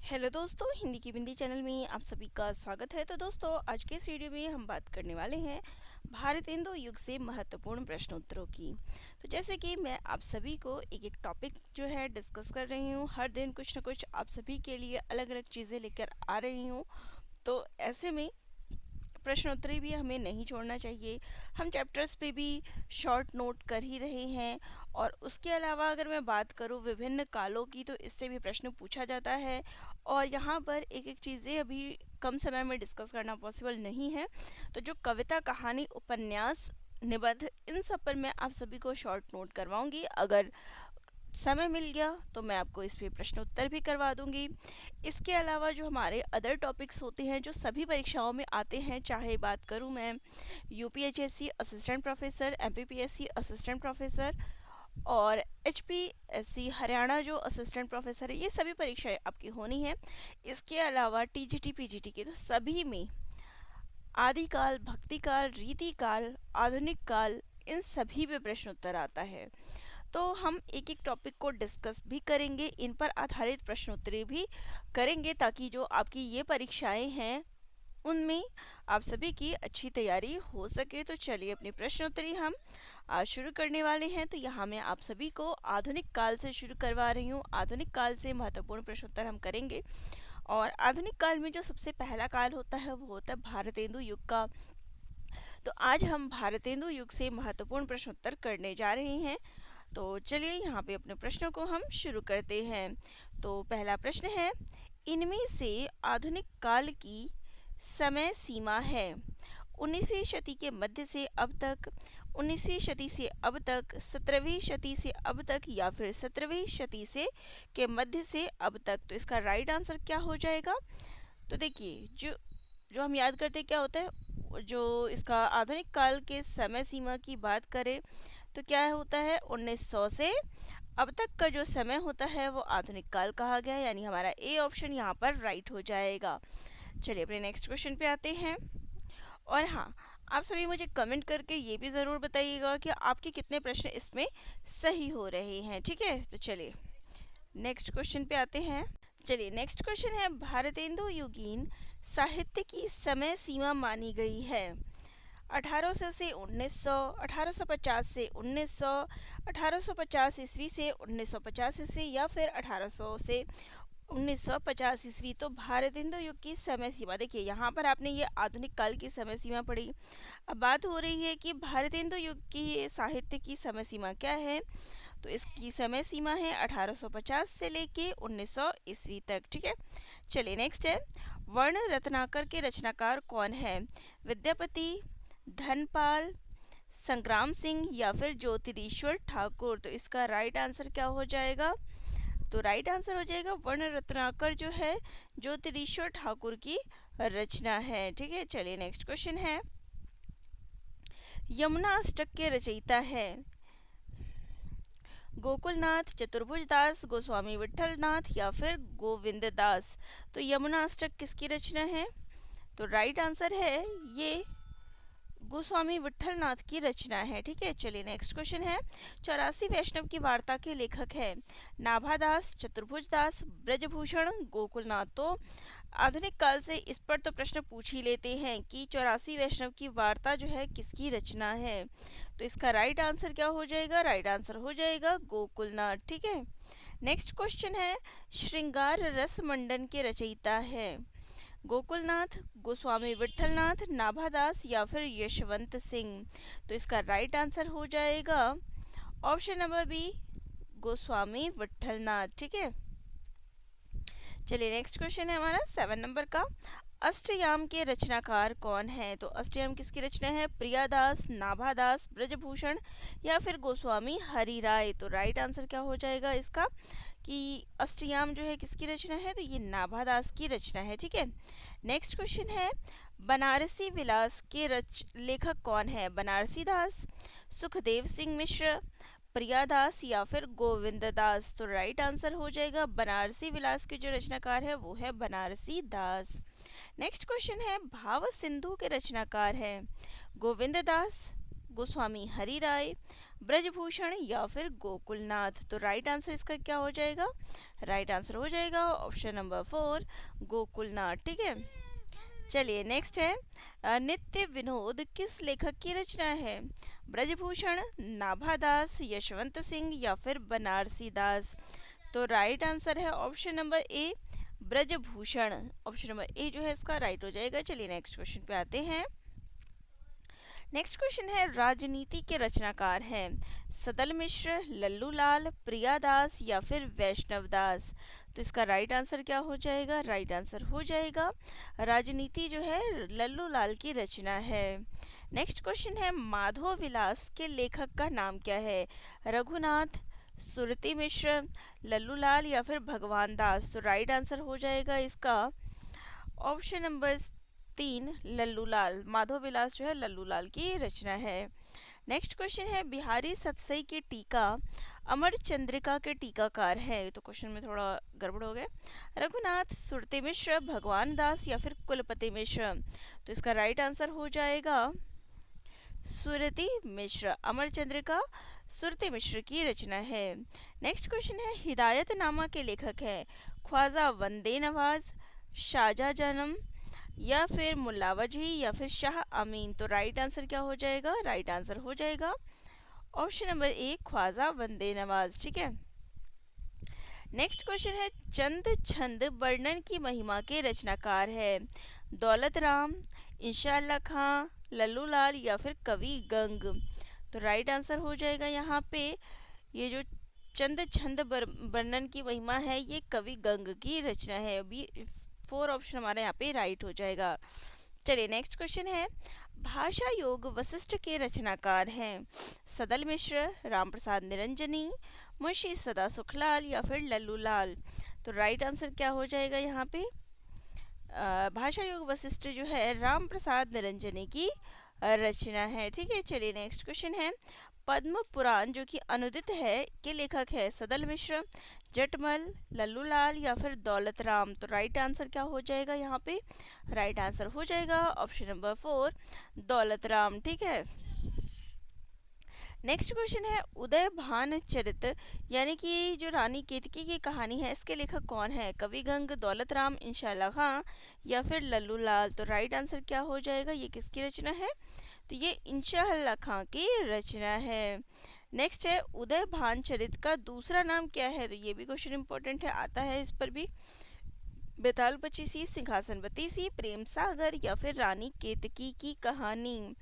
Hello दोस्तों, हिंदी की बिंदी channel में आप सभी का स्वागत है। तो दोस्तों, आज के इस वीडियो में हम बात करने वाले हैं भारतेंदु युग से महत्वपूर्ण प्रश्नोत्तरों की। तो जैसे कि मैं आप सभी को एक एक टॉपिक जो है डिस्कस कर रही हूँ, हर दिन कुछ ना कुछ आप सभी के लिए अलग अलग चीज़ें लेकर आ रही हूँ। तो ऐसे में प्रश्नोत्तरी भी हमें नहीं छोड़ना चाहिए। हम चैप्टर्स पे भी शॉर्ट नोट कर ही रहे हैं। और उसके अलावा अगर मैं बात करूँ विभिन्न कालों की, तो इससे भी प्रश्न पूछा जाता है। और यहाँ पर एक एक चीज़ें अभी कम समय में डिस्कस करना पॉसिबल नहीं है। तो जो कविता, कहानी, उपन्यास, निबंध, इन सब पर मैं आप सभी को शॉर्ट नोट करवाऊंगी। अगर समय मिल गया तो मैं आपको इस पे प्रश्न उत्तर भी करवा दूंगी। इसके अलावा जो हमारे अदर टॉपिक्स होते हैं जो सभी परीक्षाओं में आते हैं, चाहे बात करूं मैं UPHSC assistant professor, MPPSC assistant professor और एचपीएससी हरियाणा जो असिस्टेंट प्रोफेसर है, ये सभी परीक्षाएं आपकी होनी है। इसके अलावा टीजीटी पीजीटी के तो सभी में आदिकाल, भक्तिकाल, रीतिकाल, आधुनिक काल, इन सभी पे प्रश्न उत्तर आता है। तो हम एक एक टॉपिक को डिस्कस भी करेंगे, इन पर आधारित प्रश्नोत्तरी भी करेंगे, ताकि जो आपकी ये परीक्षाएं हैं उनमें आप सभी की अच्छी तैयारी हो सके। तो चलिए अपनी प्रश्नोत्तरी हम आज शुरू करने वाले हैं। तो यहाँ मैं आप सभी को आधुनिक काल से शुरू करवा रही हूँ। आधुनिक काल से महत्वपूर्ण प्रश्नोत्तर हम करेंगे। और आधुनिक काल में जो सबसे पहला काल होता है वो होता है भारतेंदु युग का। तो आज हम भारतेंदु युग से महत्वपूर्ण प्रश्नोत्तर करने जा रहे हैं। तो चलिए यहाँ पे अपने प्रश्नों को हम शुरू करते हैं। तो पहला प्रश्न है, इनमें से आधुनिक काल की समय सीमा है 19वीं शती के मध्य से अब तक, 19वीं शती से अब तक, 17वीं शती से अब तक, या फिर 17वीं शती से के मध्य से अब तक। तो इसका राइट आंसर क्या हो जाएगा? तो देखिए, जो जो हम याद करते क्या होता है, जो इसका आधुनिक काल के समय सीमा की बात करें तो क्या होता है, 1900 से अब तक का जो समय होता है वो आधुनिक काल कहा गया है। यानी हमारा ए ऑप्शन यहाँ पर राइट हो जाएगा। चलिए अपने नेक्स्ट क्वेश्चन पे आते हैं। और हाँ, आप सभी मुझे कमेंट करके ये भी ज़रूर बताइएगा कि आपके कितने प्रश्न इसमें सही हो रहे हैं। ठीक है, तो चलिए नेक्स्ट क्वेश्चन पे आते हैं। चलिए नेक्स्ट क्वेश्चन है, भारतेंदु युगीन साहित्य की समय सीमा मानी गई है 1800 से 1900, 1850 से 1900, 1850 ईस्वी से 1950 ईस्वी, या फिर 1800 से 1950 ईस्वी। तो भारतेंदु युग की समय सीमा देखिए, यहाँ पर आपने ये आधुनिक काल की समय सीमा पढ़ी। अब बात हो रही है कि भारतेंदु युग की साहित्य की समय सीमा क्या है। तो इसकी समय सीमा है 1850 से लेके 1900 ईस्वी तक। ठीक है, चलिए नेक्स्ट है, वर्ण रत्नाकर के रचनाकार कौन है? विद्यापति, धनपाल, संग्राम सिंह, या फिर ज्योतिरीश्वर ठाकुर। तो इसका राइट आंसर क्या हो जाएगा? तो राइट आंसर हो जाएगा वर्ण रत्नाकर जो है ज्योतिरीश्वर ठाकुर की रचना है। ठीक है, चलिए नेक्स्ट क्वेश्चन है, यमुना अष्टक के रचयिता है गोकुलनाथ, चतुर्भुज दास, गोस्वामी विठल नाथ, या फिर गोविंद दास। तो यमुना अष्टक किसकी रचना है? तो राइट आंसर है ये गोस्वामी विठल नाथ की रचना है। ठीक है, चलिए नेक्स्ट क्वेश्चन है, 84 वैष्णव की वार्ता के लेखक है नाभादास, चतुर्भुज दास, ब्रजभूषण, गोकुलनाथ। तो आधुनिक काल से इस पर तो प्रश्न पूछ ही लेते हैं कि 84 वैष्णव की वार्ता जो है किसकी रचना है। तो इसका राइट आंसर क्या हो जाएगा? राइट आंसर हो जाएगा गोकुलनाथ। ठीक है, नेक्स्ट क्वेश्चन है, श्रृंगार रस मंडन के रचयिता है गोकुलनाथ, गोस्वामी विठलनाथ, नाभादास, या फिर यशवंत सिंह। तो इसका राइट आंसर हो जाएगा option number B, Goswami Vitthalnath. ठीक है, चलिए नेक्स्ट क्वेश्चन है हमारा 7 नंबर का, अष्टयाम के रचनाकार कौन है? तो अष्टयाम किसकी रचना है? प्रियादास, नाभादास, ब्रजभूषण, या फिर गोस्वामी हरिराय। तो राइट आंसर क्या हो जाएगा इसका कि अष्टयाम जो है किसकी रचना है? तो ये नाभादास की रचना है। ठीक है, नेक्स्ट क्वेश्चन है, बनारसी विलास के लेखक कौन है? बनारसी दास, सुखदेव सिंह मिश्र, प्रियादास, या फिर गोविंद दास। तो राइट आंसर हो जाएगा बनारसी विलास के जो रचनाकार है वो है बनारसी दास। नेक्स्ट क्वेश्चन है, भाव सिंधु के रचनाकार है गोविंद दास, गोस्वामी हरिराय, ब्रजभूषण या फिर गोकुलनाथ। तो राइट आंसर इसका क्या हो जाएगा? राइट आंसर हो जाएगा ऑप्शन नंबर 4 गोकुलनाथ। ठीक है, चलिए नेक्स्ट है नित्य विनोद किस लेखक की रचना है? ब्रजभूषण, नाभादास, यशवंत सिंह या फिर बनारसी दास। तो राइट आंसर है option number A Brajbhushan. Option number A जो है इसका राइट हो जाएगा। चलिए नेक्स्ट क्वेश्चन पे आते हैं। नेक्स्ट क्वेश्चन है राजनीति के रचनाकार हैं सदल मिश्र, लल्लू लाल, प्रियादास या फिर वैष्णव दास। तो इसका राइट आंसर क्या हो जाएगा? राइट आंसर हो जाएगा राजनीति जो है लल्लू लाल की रचना है। नेक्स्ट क्वेश्चन है माधव विलास के लेखक का नाम क्या है? रघुनाथ, सुरती मिश्र, लल्लू लाल या फिर भगवान दास। तो राइट आंसर हो जाएगा इसका ऑप्शन नंबर 3 लल्लू लाल। माधव विलास जो है लल्लू लाल की रचना है। नेक्स्ट क्वेश्चन है बिहारी सतसई की टीका अमर चंद्रिका के टीकाकार है। तो क्वेश्चन में थोड़ा गड़बड़ हो गया। रघुनाथ, सुरती मिश्र, भगवान दास या फिर कुलपति मिश्र। तो इसका राइट आंसर हो जाएगा सुरती मिश्र। अमर चंद्रिका सुरती मिश्र की रचना है। नेक्स्ट क्वेश्चन है हिदायतनामा के लेखक है ख्वाजा वंदे नवाज, शाहजहाँ जानम या फिर मुल्ला वजही या फिर शाह अमीन। तो राइट आंसर क्या हो जाएगा? राइट आंसर हो जाएगा ऑप्शन नंबर ए ख्वाजा वंदे नवाज। ठीक है, नेक्स्ट क्वेश्चन है चंद छंद वर्णन की महिमा के रचनाकार है दौलत राम, इंशाअल्लाह खां, लल्लू लाल या फिर कवि गंग। तो राइट आंसर हो जाएगा यहाँ पे ये जो चंद छंद वर्णन की महिमा है ये कवि गंग की रचना है। अभी 4 ऑप्शन हमारे यहाँ पे राइट हो जाएगा। चलिए नेक्स्ट क्वेश्चन है भाषा योग वशिष्ठ के रचनाकार हैं सदल मिश्र, राम प्रसाद निरंजनी, मुंशी सदा सुखलाल या फिर लल्लू लाल। तो राइट आंसर क्या हो जाएगा यहाँ पे? भाषा योग वशिष्ठ जो है राम प्रसाद निरंजनी की रचना है। ठीक है, चलिए नेक्स्ट क्वेश्चन है पद्म पुराण जो कि अनुदित है के लेखक है सदल मिश्र, जटमल, लल्लू लाल या फिर दौलत राम। तो राइट आंसर क्या हो जाएगा यहाँ पे? राइट आंसर हो जाएगा ऑप्शन नंबर 4 दौलत राम। ठीक है, नेक्स्ट क्वेश्चन है उदय भान चरित यानी कि जो रानी केतकी की कहानी है इसके लेखक कौन है? कवि गंग, दौलत राम, इंशाअल्लाह खां या फिर लल्लू लाल। तो राइट आंसर क्या हो जाएगा? ये किसकी रचना है? तो ये इंशाअल्लाह खां की रचना है। नेक्स्ट है उदय भान चरित का दूसरा नाम क्या है? तो ये भी क्वेश्चन इंपॉर्टेंट है, आता है इस पर भी। बेताल पचीसी, सिंहासन बत्तीसी, प्रेम सागर या फिर रानी केतकी की कहानी।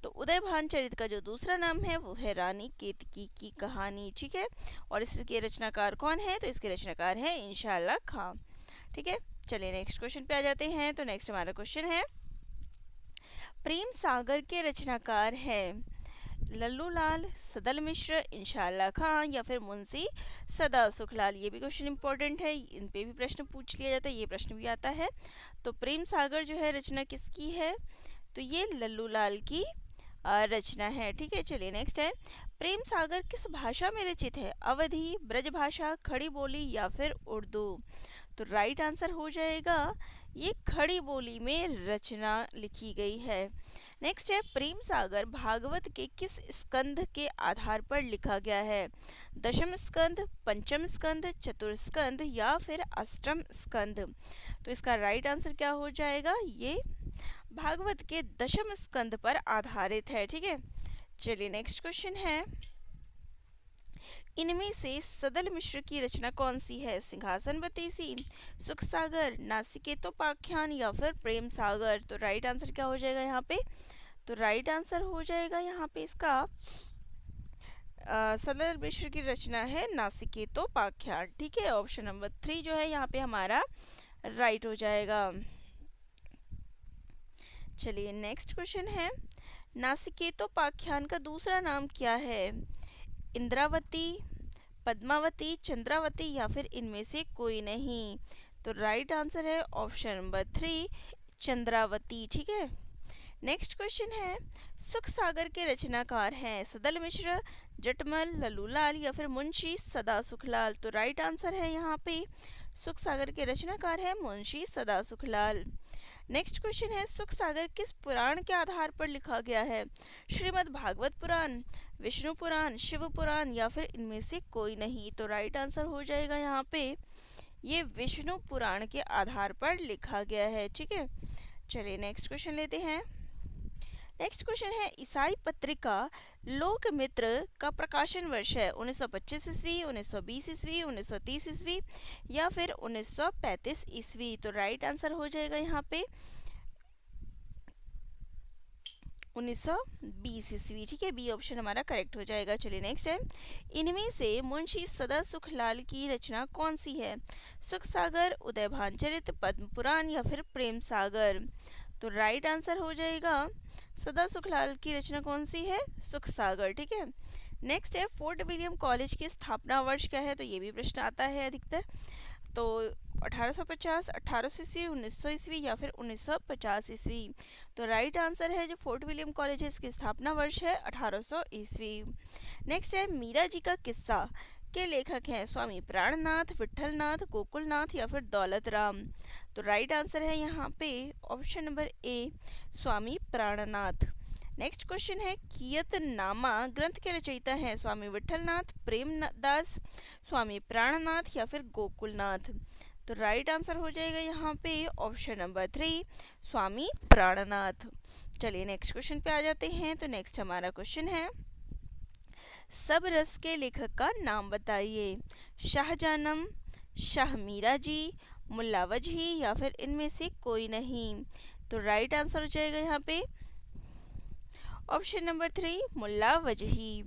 तो उदय भान चरित का जो दूसरा नाम है वो है रानी केतकी की कहानी। ठीक है, और इसके रचनाकार कौन है? तो इसके रचनाकार है इंशाअल्लाह खां। ठीक है, चलिए नेक्स्ट क्वेश्चन पे आ जाते हैं। तो नेक्स्ट हमारा क्वेश्चन है प्रेम सागर के रचनाकार है लल्लू लाल, सदल मिश्र, इंशाअल्लाह खां या फिर मुंशी सदा सुखलाल। ये भी क्वेश्चन इंपॉर्टेंट है, इन पे भी प्रश्न पूछ लिया जाता है, ये प्रश्न भी आता है। तो प्रेम सागर जो है रचना किसकी है? तो ये लल्लू लाल की रचना है। ठीक है, चलिए नेक्स्ट है प्रेम सागर किस भाषा में रचित है? अवधी, ब्रजभाषा, खड़ी बोली या फिर उर्दू। तो राइट आंसर हो जाएगा ये खड़ी बोली में रचना लिखी गई है। नेक्स्ट है प्रेम सागर भागवत के किस स्कंध के आधार पर लिखा गया है? दशम स्कंध, पंचम स्कंध, चतुर्स्कंध या फिर अष्टम स्कंध। तो इसका राइट आंसर क्या हो जाएगा? ये भागवत के दशम स्कंद पर आधारित है। ठीक है, चलिए नेक्स्ट क्वेश्चन है इनमें से सदल मिश्र की रचना कौन सी है? सिंहासन बत्तीसी, सुख सागर, नासिकेतोपाख्यान या फिर प्रेम सागर। तो राइट आंसर क्या हो जाएगा यहाँ पे? तो राइट आंसर हो जाएगा यहाँ पे इसका सदल मिश्र की रचना है नासिकेतोपाख्यान। ठीक है, ऑप्शन नंबर 3 जो है यहाँ पे हमारा राइट हो जाएगा। चलिए नेक्स्ट क्वेश्चन है नासिकेतोपाख्यान का दूसरा नाम क्या है? इंद्रावती, पद्मावती, चंद्रावती या फिर इनमें से कोई नहीं। तो राइट आंसर है ऑप्शन नंबर 3 चंद्रावती। ठीक है, नेक्स्ट क्वेश्चन है सुख सागर के रचनाकार हैं सदल मिश्र, जटमल, लल्लू लाल या फिर मुंशी सदा सुखलाल। तो राइट आंसर है यहाँ पे सुख सागर के रचनाकार है मुंशी सदा सुखलाल। नेक्स्ट क्वेश्चन है, सुख सागर किस पुराण के आधार पर लिखा गया है? श्रीमद् भागवत पुराण, विष्णु पुराण, शिव पुराण या फिर इनमें से कोई नहीं। तो राइट आंसर हो जाएगा यहाँ पे ये विष्णु पुराण के आधार पर लिखा गया है। ठीक है, चलिए नेक्स्ट क्वेश्चन लेते हैं। नेक्स्ट क्वेश्चन है, ईसाई पत्रिका लोकमित्र का प्रकाशन वर्ष है 1925 ईस्वी, 1920 ईस्वी, 1930 ईस्वी या फिर 1935 ईस्वी। तो राइट आंसर हो जाएगा यहाँ पे 1920 ईस्वी। ठीक है, बी ऑप्शन हमारा करेक्ट हो जाएगा। चलिए नेक्स्ट है, इनमें से मुंशी सदा सुखलाल की रचना कौन सी है? सुख सागर, उदय भानचरित, पद्म पुराण या फिर प्रेम सागर। तो राइट आंसर हो जाएगा सदा सुखलाल की रचना कौन सी है? सुख सागर। ठीक है, नेक्स्ट है, फोर्ट विलियम कॉलेज की स्थापना वर्ष क्या है? तो ये भी प्रश्न आता है अधिकतर। तो 1850, 1800 ईस्वी, 1900 ईस्वी या फिर 1950 ईस्वी। तो राइट आंसर है जो फोर्ट विलियम कॉलेज है इसकी स्थापना वर्ष है 1800 ईस्वी। नेक्स्ट है, मीरा जी का किस्सा के लेखक हैं स्वामी प्राणनाथ, विठलनाथ, गोकुलनाथ या फिर दौलत राम। तो राइट आंसर है यहाँ पे ऑप्शन नंबर ए, स्वामी प्राणनाथ। नेक्स्ट क्वेश्चन है, कीर्तनामा ग्रंथ के रचयिता हैं स्वामी विठलनाथ, प्रेमदास, स्वामी प्राणनाथ या फिर गोकुलनाथ। तो राइट आंसर हो जाएगा यहाँ पे ऑप्शन नंबर 3, स्वामी प्राणनाथ। चलिए नेक्स्ट क्वेश्चन पे आ जाते हैं। तो नेक्स्ट हमारा क्वेश्चन है, सब रस के लेखक का नाम बताइए। शाहजानम, शाह मीरा जी, मुल्ला वजही या फिर इनमें से कोई नहीं। तो राइट आंसर हो जाएगा यहाँ पे ऑप्शन नंबर 3, मुल्ला वजही।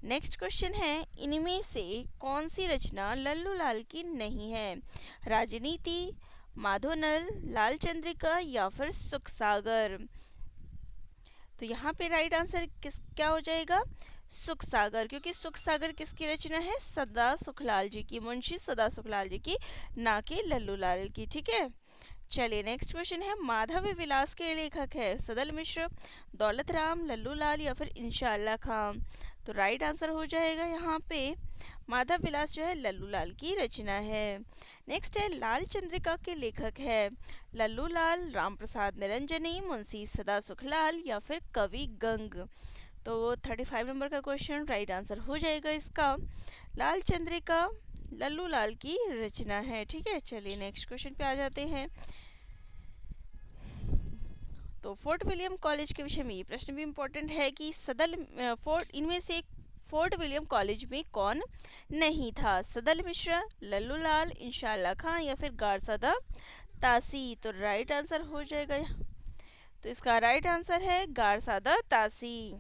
नेक्स्ट क्वेश्चन है, इनमें से कौन सी रचना लल्लू लाल की नहीं है? राजनीति, माधोनल, लाल चंद्रिका या फिर सुख सागर। तो यहाँ पे राइट आंसर क्या हो जाएगा? सुख सागर, क्योंकि सुख सागर किसकी रचना है? सदा सुखलाल जी की, मुंशी सदा सुखलाल जी की, ना कि लल्लू लाल की। ठीक है, चलिए नेक्स्ट क्वेश्चन है, माधव विलास के लेखक है सदल मिश्र, दौलत राम, लल्लू लाल या फिर इंशाअल्लाह खां। तो राइट आंसर हो जाएगा यहाँ पे माधव विलास जो है लल्लू लाल की रचना है। नेक्स्ट है, लाल चंद्रिका के लेखक है लल्लू लाल, राम प्रसाद निरंजनी, मुंशी सदा सुखलाल या फिर कवि गंग। तो 35 नंबर का क्वेश्चन राइट आंसर हो जाएगा इसका लाल चंद्रिका लल्लू लाल की रचना है। ठीक है, चलिए नेक्स्ट क्वेश्चन पे आ जाते हैं। तो फोर्ट विलियम कॉलेज के विषय में ये प्रश्न भी इम्पोर्टेंट है कि इनमें से फोर्ट विलियम कॉलेज में कौन नहीं था? सदल मिश्र, लल्लू लाल, इंशाअल्लाह खां या फिर गारसादा तासी। तो राइट आंसर हो जाएगा, तो इसका राइट आंसर है गारसादा तासी।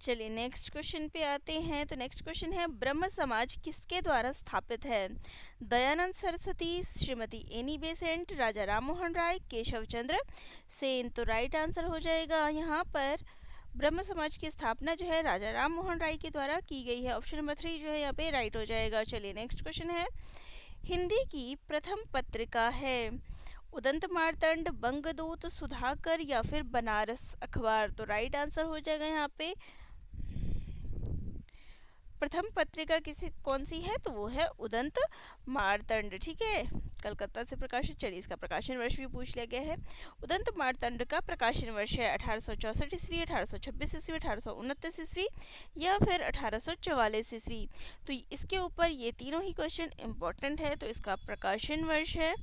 चलिए नेक्स्ट क्वेश्चन पे आते हैं। तो नेक्स्ट क्वेश्चन है, ब्रह्म समाज किसके द्वारा स्थापित है? दयानंद सरस्वती, श्रीमती एनी बेसेंट, राजा राम मोहन राय, केशव चंद्र सेन। तो राइट आंसर हो जाएगा यहाँ पर ब्रह्म समाज की स्थापना जो है राजा राम मोहन राय के द्वारा की गई है। ऑप्शन नंबर 3 जो है यहाँ पे राइट हो जाएगा। चलिए नेक्स्ट क्वेश्चन है, हिंदी की प्रथम पत्रिका है उदंत मार्तंड, बंगदूत, सुधाकर या फिर बनारस अखबार। तो राइट आंसर हो जाएगा यहाँ पे प्रथम पत्रिका कौन सी है? तो वो है उदंत मार्तंड। ठीक है, कलकत्ता से प्रकाशित। चलिए इसका प्रकाशन वर्ष भी पूछ लिया गया है। उदंत मार्तंड का प्रकाशन वर्ष है 1864 ईस्वी, 1826 ईस्वी, 1829 ईस्वी या फिर 1844 ईस्वी। तो इसके ऊपर ये तीनों ही क्वेश्चन इम्पोर्टेंट है। तो इसका प्रकाशन वर्ष है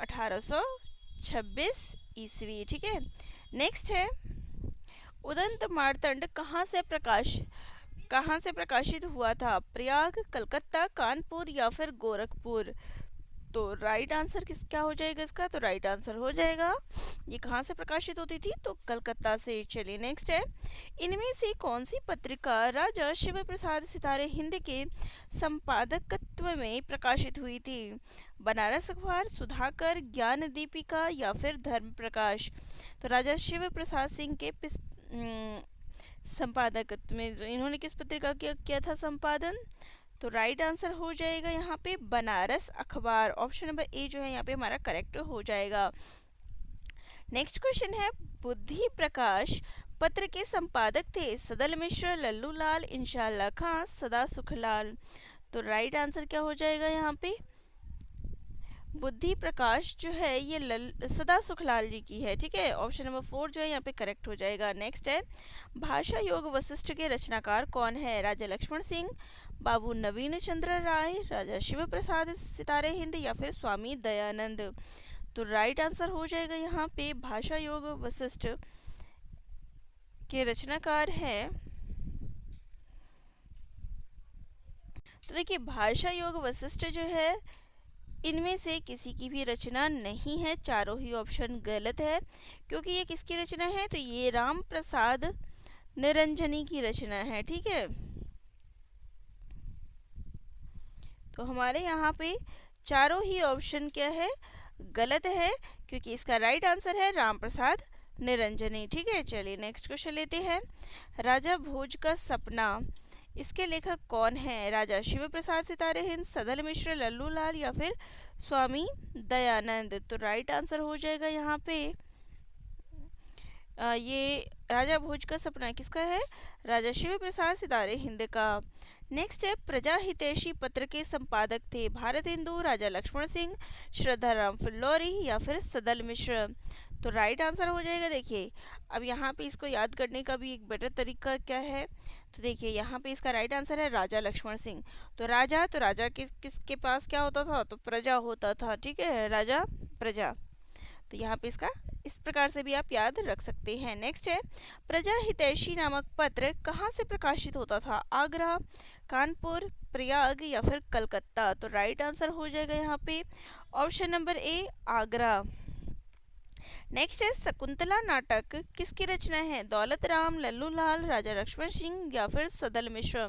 1826 ईस्वी। ठीक है, नेक्स्ट है, उदंत मार्तंड कहाँ से प्रकाशित हुआ था? प्रयाग, कलकत्ता, कानपुर या फिर गोरखपुर। तो राइट आंसर क्या हो जाएगा इसका? तो राइट आंसर हो जाएगा ये कहाँ से प्रकाशित होती थी? तो कलकत्ता से। चलिए नेक्स्ट है, इनमें से कौन सी पत्रिका राजा शिव प्रसाद सितारे हिंद के संपादकत्व में प्रकाशित हुई थी? बनारस अखबार, सुधाकर, ज्ञान दीपिका या फिर धर्म प्रकाश। तो राजा शिव प्रसाद सिंह के संपादकत्व में इन्होंने किस पत्रिका किया था संपादन? तो राइट आंसर हो जाएगा यहाँ पे बनारस अखबार। ऑप्शन नंबर ए जो है यहाँ पे हमारा करेक्ट हो जाएगा। नेक्स्ट क्वेश्चन है, बुद्धि प्रकाश पत्र के संपादक थे सदल मिश्र, लल्लू लाल, इंशाअल्लाह खां, सदा सुखलाल। तो राइट आंसर क्या हो जाएगा यहाँ पे? बुद्धि प्रकाश जो है ये सदा सुखलाल जी की है। ठीक है, ऑप्शन नंबर 4 जो है यहाँ पे करेक्ट हो जाएगा। नेक्स्ट है, भाषा योग वशिष्ठ के रचनाकार कौन है? राजा लक्ष्मण सिंह, बाबू नवीन चंद्र राय, राजा शिव प्रसाद सितारे हिंद या फिर स्वामी दयानंद। तो राइट आंसर हो जाएगा यहाँ पे भाषा योग वशिष्ठ के रचनाकार हैं। तो देखिए, भाषा योग वशिष्ठ जो है इनमें से किसी की भी रचना नहीं है, चारों ही ऑप्शन गलत है। क्योंकि ये किसकी रचना है? तो ये राम प्रसाद निरंजनी की रचना है। ठीक है, तो हमारे यहाँ पे चारों ही ऑप्शन क्या है? गलत है, क्योंकि इसका राइट आंसर है राम प्रसाद निरंजनी। ठीक है, चलिए नेक्स्ट क्वेश्चन लेते हैं। राजा भोज का सपना, इसके लेखक कौन है? राजा शिव प्रसाद सितारे हिंद, सदल मिश्र, लल्लू लाल या फिर स्वामी दयानंद। तो राइट आंसर हो जाएगा यहाँ पे ये राजा भोज का सपना किसका है? राजा शिव प्रसाद सितारे हिंद का। नेक्स्ट है, प्रजा हितैषी पत्र के संपादक थे? भारत हिंदू, राजा लक्ष्मण सिंह, श्रद्धाराम फिल्लौरी या फिर सदल मिश्र। तो राइट आंसर हो जाएगा, देखिए अब यहाँ पे इसको याद करने का भी एक बेटर तरीका क्या है? तो देखिए यहाँ पे इसका राइट आंसर है राजा लक्ष्मण सिंह। तो राजा किसके पास क्या होता था? तो प्रजा होता था। ठीक है, राजा प्रजा। तो यहाँ पे इसका इस प्रकार से भी आप याद रख सकते हैं। नेक्स्ट है, प्रजा हितैषी नामक पत्र कहाँ से प्रकाशित होता था? आगरा, कानपुर, प्रयाग या फिर कलकत्ता। तो राइट आंसर हो जाएगा यहाँ पे ऑप्शन नंबर ए, आगरा। नेक्स्ट है, शकुंतला नाटक किसकी रचना है? दौलत राम, लल्लू लाल, राजा लक्ष्मण सिंह या फिर सदल मिश्र।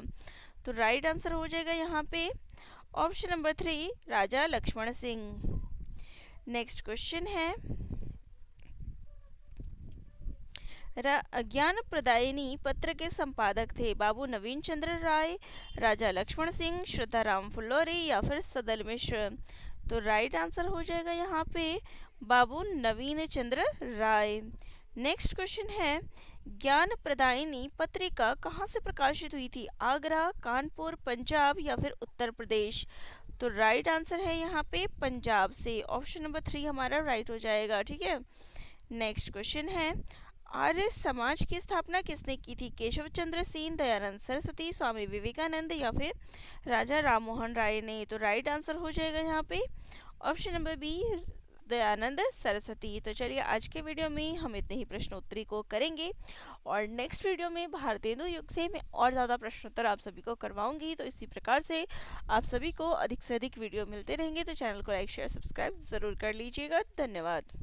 तो राइट आंसर हो जाएगा यहाँ पे ऑप्शन नंबर 3, राजा लक्ष्मण सिंह। नेक्स्ट क्वेश्चन है, ज्ञान प्रदायिनी पत्र के संपादक थे? बाबू नवीन चंद्र राय, राजा लक्ष्मण सिंह, श्रद्धाराम फुल्लौरी या फिर सदल मिश्र। तो राइट आंसर हो जाएगा यहाँ पे बाबू नवीन चंद्र राय। नेक्स्ट क्वेश्चन है, ज्ञान प्रदायिनी पत्रिका कहाँ से प्रकाशित हुई थी? आगरा, कानपुर, पंजाब या फिर उत्तर प्रदेश। तो राइट आंसर है यहाँ पे पंजाब से, ऑप्शन नंबर 3 हमारा राइट हो जाएगा। ठीक है, नेक्स्ट क्वेश्चन है, आर्य समाज की स्थापना किसने की थी? केशव चंद्र सेन, दयानंद सरस्वती, स्वामी विवेकानंद या फिर राजा राममोहन राय ने। तो राइट आंसर हो जाएगा यहाँ पे option number B, Dayanand Saraswati. तो चलिए आज के वीडियो में हम इतने ही प्रश्नोत्तरी को करेंगे और नेक्स्ट वीडियो में भारतेंदु युग से मैं और ज़्यादा प्रश्नोत्तर आप सभी को करवाऊंगी। तो इसी प्रकार से आप सभी को अधिक से अधिक वीडियो मिलते रहेंगे। तो चैनल को लाइक शेयर सब्सक्राइब ज़रूर कर लीजिएगा। धन्यवाद।